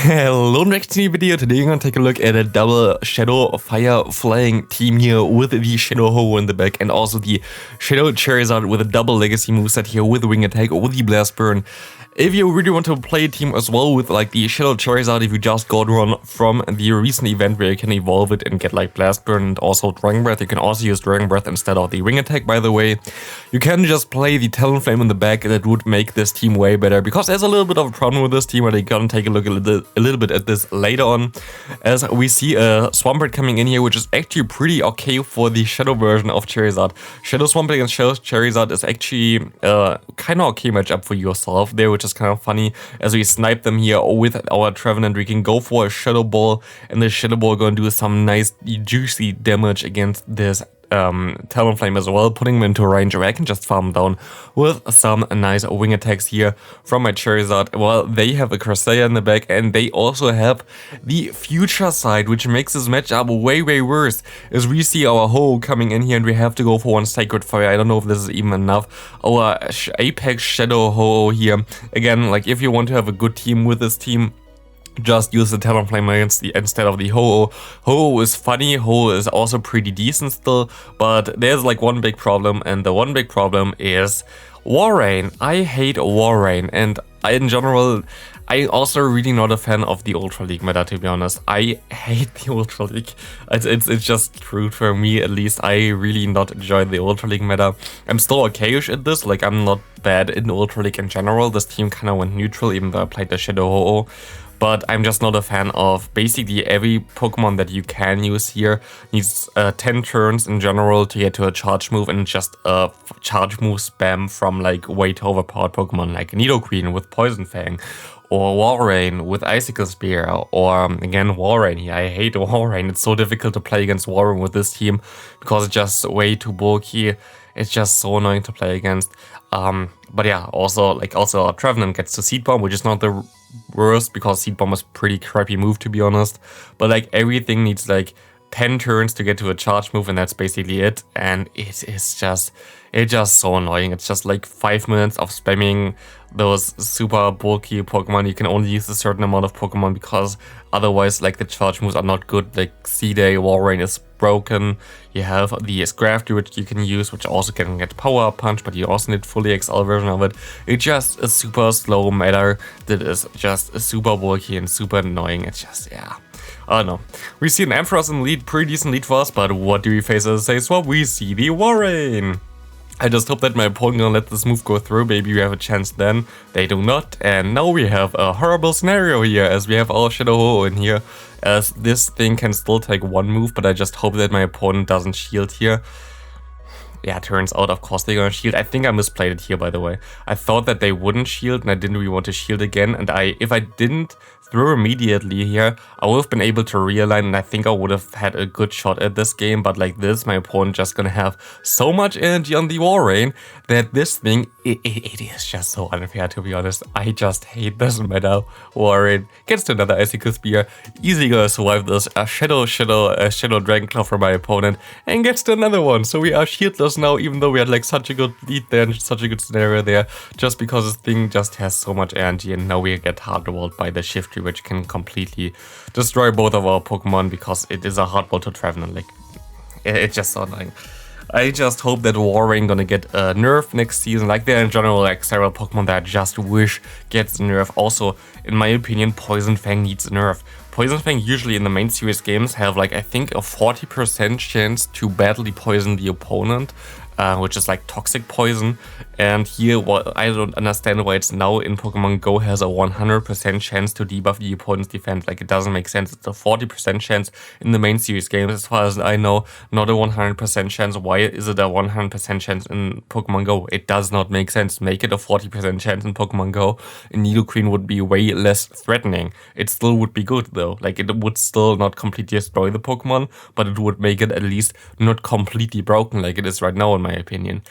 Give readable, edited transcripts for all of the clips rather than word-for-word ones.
Hello, next new video. Today we're gonna take a look at a double Shadow Fire Flying team here with the Shadow Ho in the back and also the Shadow Charizard with a double legacy moveset here with Wing Attack or the Blast Burn. If you really want to play a team as well with like the Shadow Charizard, if you just got one from the recent event where you can evolve it and get like Blast Burn and also Dragon Breath, you can also use Dragon Breath instead of the Wing Attack, by the way. You can just play the Talonflame in the back. That would make this team way better because there's a little bit of a problem with this team, and I'm gonna take a look a little bit at this later on, as we see a Swampert coming in here, which is actually pretty okay for the Shadow version of Charizard. Shadow Swampert against Shadow Charizard is actually kind of okay matchup for yourself there, which is kind of funny. As we snipe them here with our Trevenant, we can go for a Shadow Ball, and the Shadow Ball gonna do some nice juicy damage against this Talonflame as well, putting them into range where I can just farm down with some nice wing attacks here from my Charizard. Well, they have a Cresselia in the back, and they also have the Future Sight, which makes this matchup way worse, as we see our Ho coming in here and we have to go for one Sacred Fire. I don't know if this is even enough. Our Apex Shadow Ho here, again, like if you want to have a good team with this team, just use the Talonflame instead of the Ho-Oh. Ho-Oh is funny, Ho-Oh is also pretty decent still, but there's like one big problem, and the one big problem is Warrain. I hate Warrain, and in general, I'm also really not a fan of the Ultra League meta, to be honest. I hate the Ultra League. It's just true for me, at least. I really not enjoy the Ultra League meta. I'm still okay-ish at this, like I'm not bad in Ultra League in general. This team kind of went neutral, even though I played the Shadow Ho-Oh. But I'm just not a fan of basically every Pokemon that you can use here needs 10 turns in general to get to a charge move, and just a charge move spam from like way too overpowered Pokemon like Nidoqueen with Poison Fang, or Walrein with Icicle Spear, or again Walrein here. I hate Walrein. It's so difficult to play against Walrein with this team because it's just way too bulky. It's just so annoying to play against. But yeah, also our Trevenant gets to Seed Bomb, which is not the worst because Seed Bomb is a pretty crappy move, to be honest. But like everything needs like 10 turns to get to a charge move, and that's basically it. And it's just so annoying. It's just like 5 minutes of spamming those super bulky Pokemon. You can only use a certain amount of Pokemon because otherwise like the charge moves are not good. Like C-Day, Walrein is broken. You have the Scrafty, which you can use, which also can get Power Punch, but you also need fully XL version of it. It's just a super slow meta that is just super bulky and super annoying. It's just, yeah. I don't know. We see an Ampharos in the lead, pretty decent lead for us, but what do we face as a swap? We see the Warrain. I just hope that my opponent gonna let this move go through. Maybe we have a chance then. They do not, and now we have a horrible scenario here, as we have our Shadow Ho in here, as this thing can still take one move, but I just hope that my opponent doesn't shield here. Yeah, turns out, of course, they're gonna shield. I think I misplayed it here, by the way. I thought that they wouldn't shield, and I didn't really want to shield again. And if I didn't throw immediately here, I would have been able to realign, and I think I would have had a good shot at this game. But like this, my opponent just gonna have so much energy on the Warrain that this thing, it is just so unfair, to be honest. I just hate this meta. Warrain gets to another Icicle Spear, easily gonna survive this Shadow Dragon Claw from my opponent, and gets to another one. So we are shieldless now, even though we had like such a good lead there and such a good scenario there, just because this thing just has so much energy. And now we get hard-walled by the Shift Tree, which can completely destroy both of our Pokemon because it is a hard ball to Trevenant. Like, it's just so annoying. I just hope that Warrain gonna get a nerf next season. Like, there in general, like several Pokemon that I just wish gets a nerf. Also, in my opinion, Poison Fang needs a nerf. Poison Fang usually in the main series games have like, I think, a 40% chance to badly poison the opponent, which is like toxic poison. And here, I don't understand why it's now in Pokemon Go has a 100% chance to debuff the opponent's defense. Like, it doesn't make sense. It's a 40% chance in the main series games, as far as I know, not a 100% chance. Why is it a 100% chance in Pokemon Go? It does not make sense. Make it a 40% chance in Pokemon Go, and Nidoqueen would be way less threatening. It still would be good though. Like, it would still not completely destroy the Pokemon, but it would make it at least not completely broken like it is right now, in my opinion.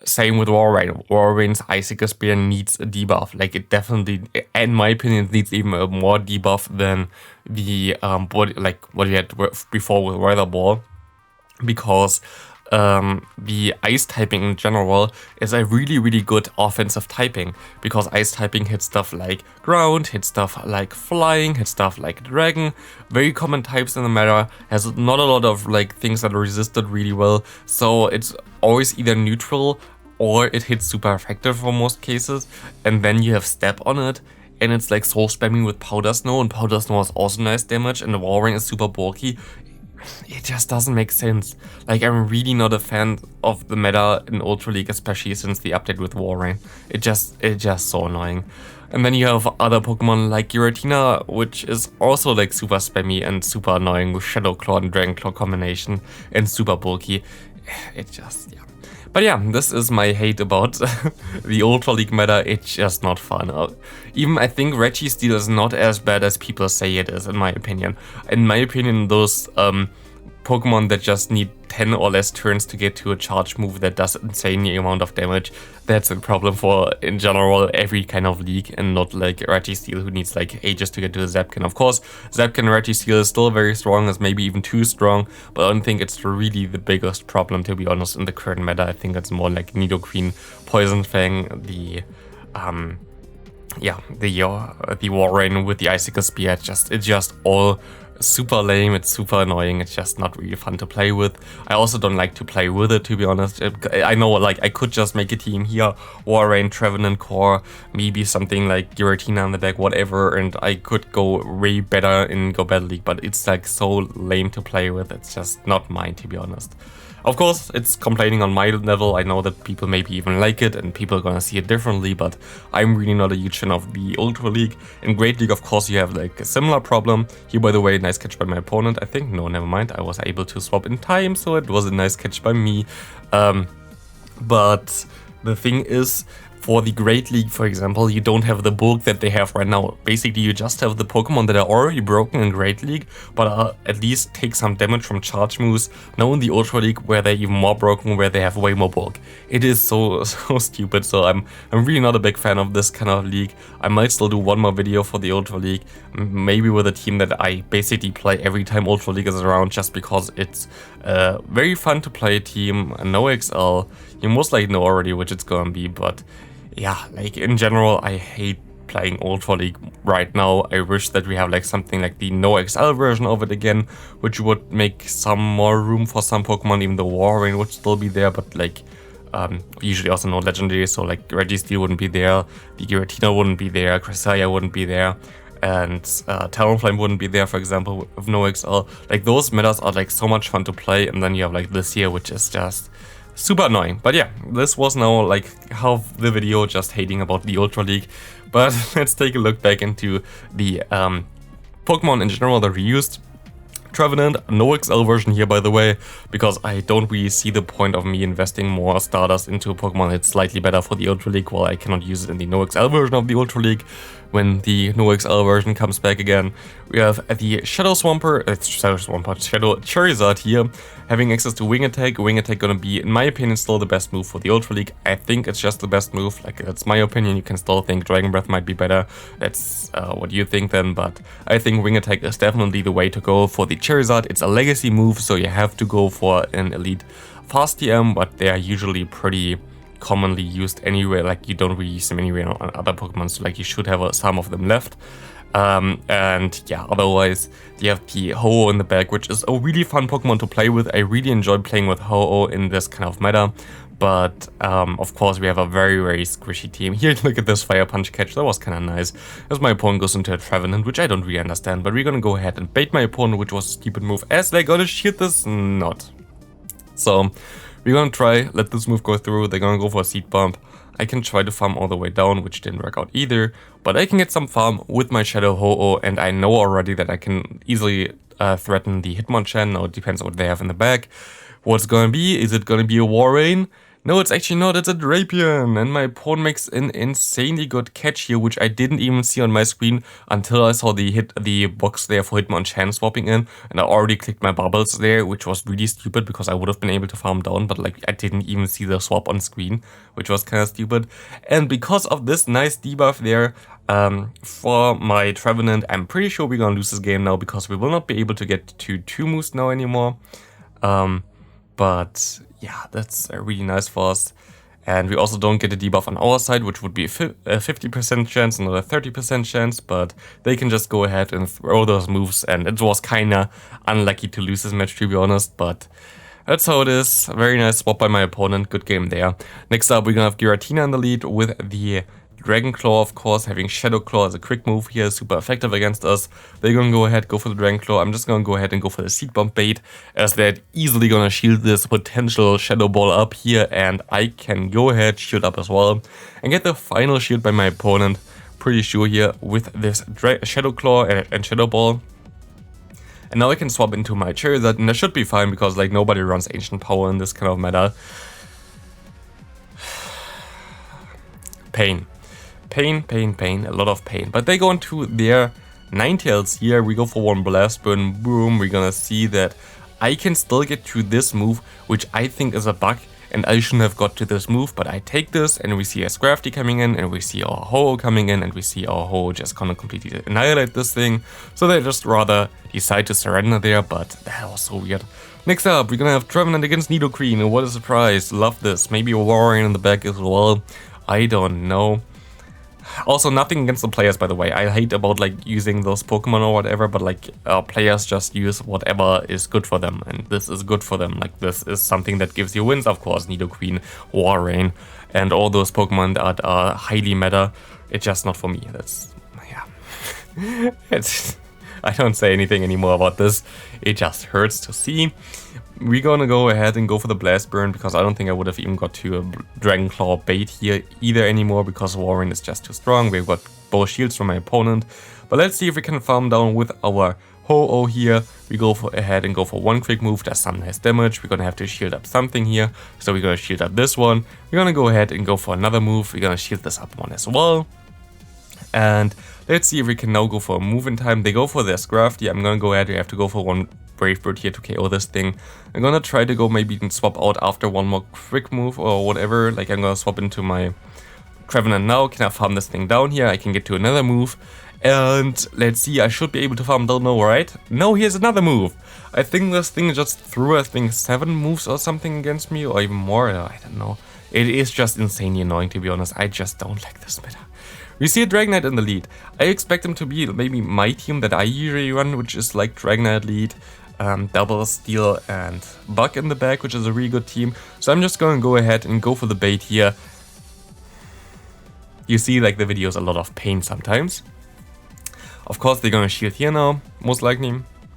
Same with Warrain. Warrain's Icicle Spear needs a debuff. Like, it definitely, in my opinion, needs even a more debuff than the what we had before with Weather Ball, because the ice typing in general is a really good offensive typing, because ice typing hits stuff like ground, hits stuff like flying, hits stuff like dragon, very common types in the meta, has not a lot of like things that are resisted really well, so it's always either neutral or it hits super effective for most cases, and then you have step on it, and it's like so spammy with powder snow, and powder snow has also nice damage, and the wall ring is super bulky. It just doesn't make sense. Like, I'm really not a fan of the meta in Ultra League, especially since the update with Warrain. It's just so annoying. And then you have other Pokemon like Giratina, which is also like super spammy and super annoying with Shadow Claw and Dragon Claw combination and super bulky. It just, yeah. But yeah, this is my hate about the Ultra League meta. It's just not fun. Even I think Registeel is not as bad as people say it is, in my opinion. In my opinion, those Pokemon that just need 10 or less turns to get to a charge move that does insanely amount of damage, that's a problem for, in general, every kind of league, and not like Registeel, who needs like ages to get to the Zapkin. Of course, Zapkin Registeel is still very strong, is maybe even too strong, but I don't think it's really the biggest problem, to be honest, in the current meta. I think it's more like Nidoqueen, Poison Fang, the Warrain with the Icicle Spear. It's just all super lame, it's super annoying, it's just not really fun to play with. I also don't like to play with it, to be honest. I know, like, I could just make a team here, Warrain, Trevenant Core, maybe something like Giratina in the deck, whatever, and I could go way better in Go Battle League, but it's like so lame to play with, it's just not mine, to be honest. Of course, it's complaining on my level. I know that people maybe even like it and people are gonna see it differently, but I'm really not a huge fan of the Ultra League. In Great League, of course, you have like a similar problem. Here, by the way, nice catch by my opponent, I think. No, never mind. I was able to swap in time, so it was a nice catch by me. But the thing is, for the Great League, for example, you don't have the bulk that they have right now. Basically, you just have the Pokemon that are already broken in Great League, but at least take some damage from charge moves. Now in the Ultra League, where they're even more broken, where they have way more bulk. It is so stupid, so I'm really not a big fan of this kind of league. I might still do one more video for the Ultra League, maybe with a team that I basically play every time Ultra League is around, just because it's very fun to play a team. No XL, you most likely know already which it's gonna be, but yeah, like in general, I hate playing Ultra League right now. I wish that we have like something like the no XL version of it again, which would make some more room for some Pokemon. Even the Warrain would still be there, but like usually also no legendary, so like Registeel wouldn't be there, the Giratina wouldn't be there, Cresselia wouldn't be there, and Talonflame wouldn't be there, for example, with no XL. Like those metas are like so much fun to play, and then you have like this here, which is just super annoying. But yeah, this was now like half the video just hating about the Ultra League. But let's take a look back into the Pokemon in general that we used. Trevenant, no XL version here, by the way, because I don't really see the point of me investing more starters into a Pokemon that's slightly better for the Ultra League, while I cannot use it in the no XL version of the Ultra League when the no XL version comes back again. We have the Shadow Charizard here, having access to Wing Attack. Wing Attack gonna be, in my opinion, still the best move for the Ultra League. I think it's just the best move, like that's my opinion. You can still think Dragon Breath might be better, that's what you think then, but I think Wing Attack is definitely the way to go for the Charizard. It's a legacy move, so you have to go for an elite fast TM, but they are usually pretty commonly used anyway. Like you don't really use them anyway on other Pokemon, so like you should have some of them left. And yeah, otherwise you have the Ho-Oh in the back, which is a really fun Pokemon to play with. I really enjoy playing with Ho-Oh in this kind of meta. But of course we have a very squishy team. Here, look at this Fire Punch catch, that was kind of nice. As my opponent goes into a Trevenant, which I don't really understand, but we're gonna go ahead and bait my opponent, which was a stupid move, as they're gonna shoot this not. So we're gonna try, let this move go through, they're gonna go for a Seed Bump. I can try to farm all the way down, which didn't work out either, but I can get some farm with my Shadow Ho-Oh, and I know already that I can easily threaten the Hitmonchan. Now it depends on what they have in the back. What's gonna be? Is it gonna be a Warrain? No, it's actually not, it's a Drapion, and my opponent makes an insanely good catch here, which I didn't even see on my screen until I saw the box there for Hitmonchan swapping in, and I already clicked my bubbles there, which was really stupid because I would have been able to farm down, but like I didn't even see the swap on screen, which was kind of stupid. And because of this nice debuff there, for my Trevenant, I'm pretty sure we're gonna lose this game now, because we will not be able to get to 2 moves now anymore. But yeah, that's really nice for us. And we also don't get a debuff on our side, which would be a 50% chance, another 30% chance, but they can just go ahead and throw those moves, and it was kinda unlucky to lose this match, to be honest, but that's how it is. Very nice swap by my opponent, good game there. Next up, we're gonna have Giratina in the lead with the Dragon Claw, of course, having Shadow Claw as a quick move here, super effective against us. They're gonna go ahead, go for the Dragon Claw. I'm just gonna go ahead and go for the Seed Bomb bait, as they're easily gonna shield this potential Shadow Ball up here, and I can go ahead, shield up as well, and get the final shield by my opponent. Pretty sure here with this Shadow Claw and Shadow Ball. And now I can swap into my Charizard, and that should be fine, because like nobody runs Ancient Power in this kind of meta. Pain. Pain, pain, pain, a lot of pain. But they go into their Ninetales here. We go for one Blast Burn, boom. We're gonna see that I can still get to this move, which I think is a bug, and I shouldn't have got to this move, but I take this, and we see a Scrafty coming in, and we see our Ho coming in, and we see our Ho just gonna completely annihilate this thing. So they just rather decide to surrender there, but that was so weird. Next up, we're gonna have Trevenant against Nidoqueen. What a surprise, love this. Maybe a Warrior in the back as well, I don't know. Also, nothing against the players, by the way. I hate about like using those Pokemon or whatever, but like players just use whatever is good for them, and this is good for them. Like this is something that gives you wins, of course. Nidoqueen, Warrior, and all those Pokemon that are highly meta. It's just not for me. That's yeah. I don't say anything anymore about this. It just hurts to see. We're gonna go ahead and go for the Blast Burn, because I don't think I would have even got to a Dragon Claw bait here either anymore, because Warren is just too strong. We've got both shields from my opponent. But let's see if we can farm down with our Ho-Oh here. We go ahead and go for one quick move, does some nice damage. We're gonna have to shield up something here, so we're gonna shield up this one. We're gonna go ahead and go for another move. We're gonna shield this up one as well. And let's see if we can now go for a move in time. They go for their Scrafty. I'm gonna go ahead, we have to go for one Brave Bird here to KO this thing. I'm gonna try to go maybe and swap out after one more quick move or whatever. Like I'm gonna swap into my Trevenant now. Can I farm this thing down here? I can get to another move. And let's see, I should be able to farm down now, right? No, here's another move. I think this thing just threw, I think, 7 moves or something against me, or even more, I don't know. It is just insanely annoying, to be honest. I just don't like this meta. We see a Dragonite in the lead. I expect him to be maybe my team that I usually run, which is like Dragonite lead, Double, Steel, and Bug in the back, which is a really good team. So I'm just going to go ahead and go for the bait here. You see, like, the video is a lot of pain sometimes. Of course, they're going to shield here now, most likely,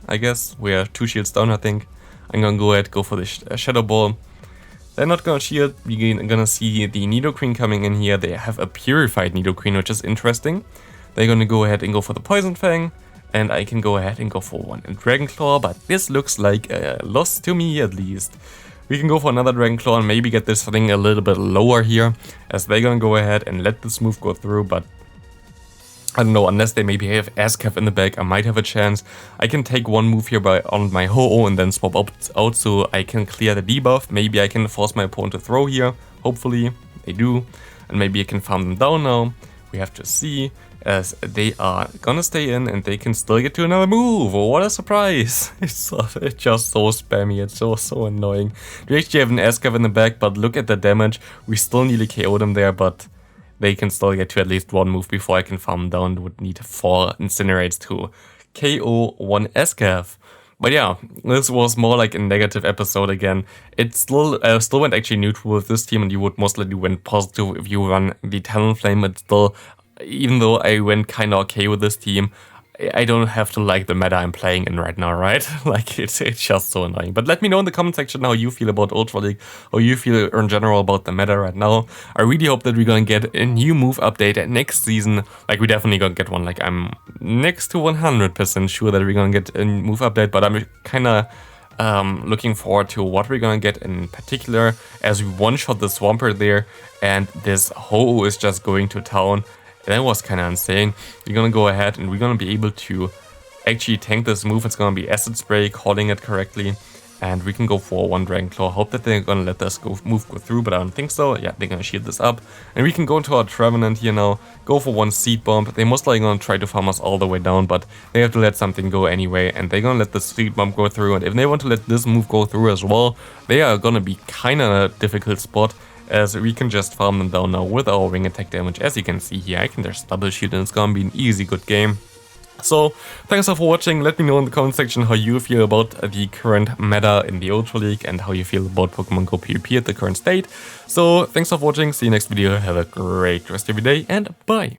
I guess. We are 2 shields down, I think. I'm going to go ahead, go for the Shadow Ball. They're not going to shield. We're going to see the Nidoqueen coming in here. They have a purified Nidoqueen, which is interesting. They're going to go ahead and go for the Poison Fang. And I can go ahead and go for one Dragon Claw, but this looks like a loss to me at least. We can go for another Dragon Claw and maybe get this thing a little bit lower here, as they're gonna go ahead and let this move go through, but I don't know, unless they maybe have Ascaf in the back, I might have a chance. I can take one move here on my Ho-Oh and then swap out so I can clear the debuff. Maybe I can force my opponent to throw here, hopefully they do, and maybe I can farm them down now. We have to see, as they are gonna stay in and they can still get to another move. Oh, what a surprise. It's just so spammy, it's so annoying. We actually have an Ascaf in the back, but look at the damage. We still nearly KO them there, but they can still get to at least one move before I can farm them down. Would need 4 Incinerates to KO one Ascaf. But yeah, this was more like a negative episode again. It still went actually neutral with this team, and you would most likely went positive if you run the Talonflame, but still, even though I went kinda okay with this team, I don't have to like the meta I'm playing in right now, right? Like, it's just so annoying. But let me know in the comment section how you feel about Ultra League, how you feel in general about the meta right now. I really hope that we're gonna get a new move update next season. Like, we definitely gonna get one. Like, I'm next to 100% sure that we're gonna get a move update, but I'm kinda looking forward to what we're gonna get in particular, as we one-shot the Swampert there, and this Ho-Oh is just going to town. That was kind of insane. We're gonna go ahead and we're gonna be able to actually tank this move. It's gonna be Acid Spray, calling it correctly. And we can go for 1 Dragon Claw. Hope that they're gonna let this go through, but I don't think so. Yeah, they're gonna shield this up. And we can go into our Trevenant here now, go for 1 Seed Bomb. They're most likely gonna try to farm us all the way down, but they have to let something go anyway, and they're gonna let the Seed Bomb go through. And if they want to let this move go through as well, they are gonna be kinda in a difficult spot, as we can just farm them down now with our wing attack damage. As you can see here, I can just double shield and it's gonna be an easy good game. So, thanks all for watching. Let me know in the comment section how you feel about the current meta in the Ultra League and how you feel about Pokemon Go PvP at the current state. So, thanks all for watching. See you next video. Have a great rest of your day and bye.